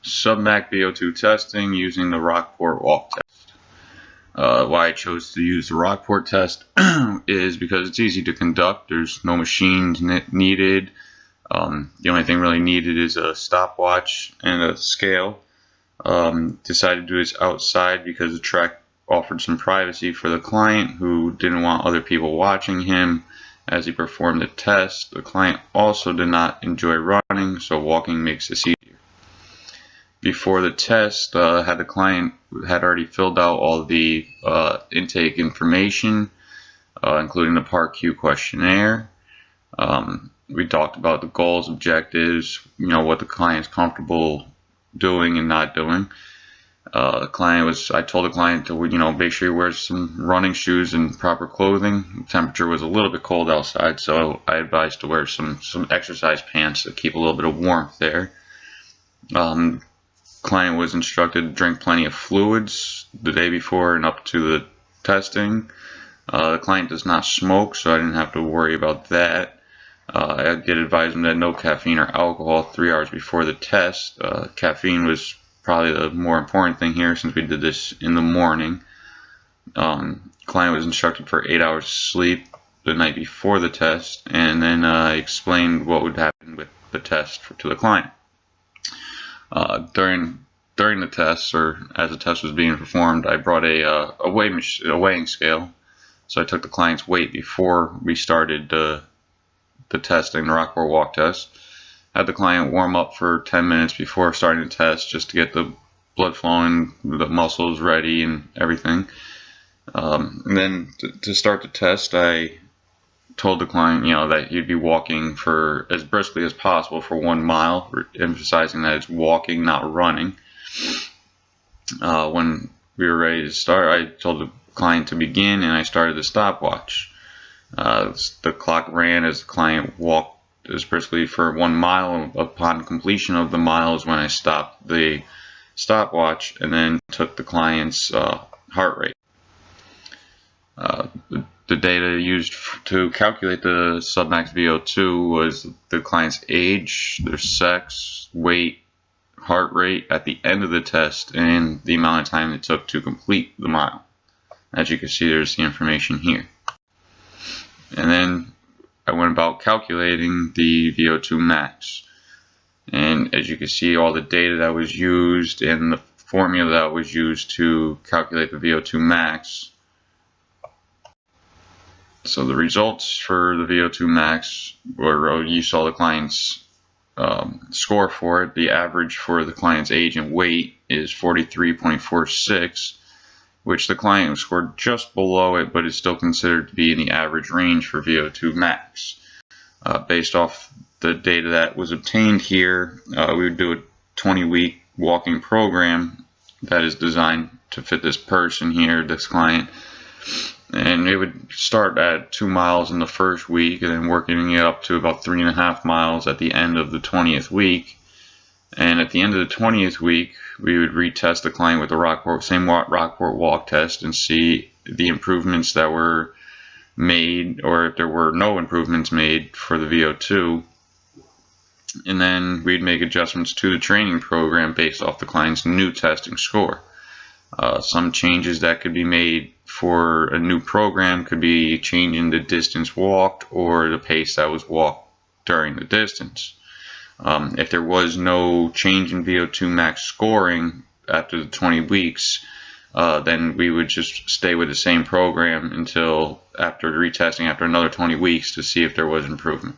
Submax VO2 testing using the Rockport walk test. Why I chose to use the Rockport test is because it's easy to conduct. There's no machines needed. The only thing really needed is a stopwatch and a scale. Decided to do this outside because the track offered some privacy for the client who didn't want other people watching him as he performed the test. The client also did not enjoy running, so walking makes this easier. Before the test, the client had already filled out all the intake information, including the Part Q questionnaire. We talked about the goals, objectives, what the client's comfortable doing and not doing. I told the client to, make sure he wears some running shoes and proper clothing. The temperature was a little bit cold outside, so I advised to wear some exercise pants to keep a little bit of warmth there. Client was instructed to drink plenty of fluids the day before and up to the testing. The client does not smoke, so I didn't have to worry about that. I did advise him that no caffeine or alcohol 3 hours before the test. Caffeine was probably the more important thing here since we did this in the morning. Client was instructed for 8 hours of sleep the night before the test, and then I explained what would happen with the test to the client. During the test, or as the test was being performed, I brought a weighing scale. So I took the client's weight before we started the testing, the Rockport walk test. Had the client warm up for 10 minutes before starting the test, just to get the blood flowing, the muscles ready, and everything. And then to start the test, I told the client, that he'd be walking for as briskly as possible for 1 mile, emphasizing that it's walking, not running. When we were ready to start, I told the client to begin, and I started the stopwatch. The clock ran as the client walked as briskly for 1 mile. Upon completion of the mile is when I stopped the stopwatch and then took the client's heart rate. The data used to calculate the submax VO2 was the client's age, their sex, weight, heart rate at the end of the test, and the amount of time it took to complete the mile. As you can see, there's the information here. And then I went about calculating the VO2 max. And as you can see, all the data that was used and the formula that was used to calculate the VO2 max. So the results for the VO2 max, or you saw the client's score for it. The average for the client's age and weight is 43.46, which the client scored just below it, but is still considered to be in the average range for VO2 max. Based off the data that was obtained here, we would do a 20-week walking program that is designed to fit this person here, this client. And it would start at 2 miles in the first week, and then working it up to about 3.5 miles at the end of the 20th week. And at the end of the 20th week, we would retest the client with the same Rockport walk test and see the improvements that were made, or if there were no improvements made for the VO2. And then we'd make adjustments to the training program based off the client's new testing score. Some changes that could be made for a new program could be changing the distance walked or the pace that was walked during the distance. If there was no change in VO2 max scoring after the 20 weeks, then we would just stay with the same program until after retesting after another 20 weeks to see if there was improvement.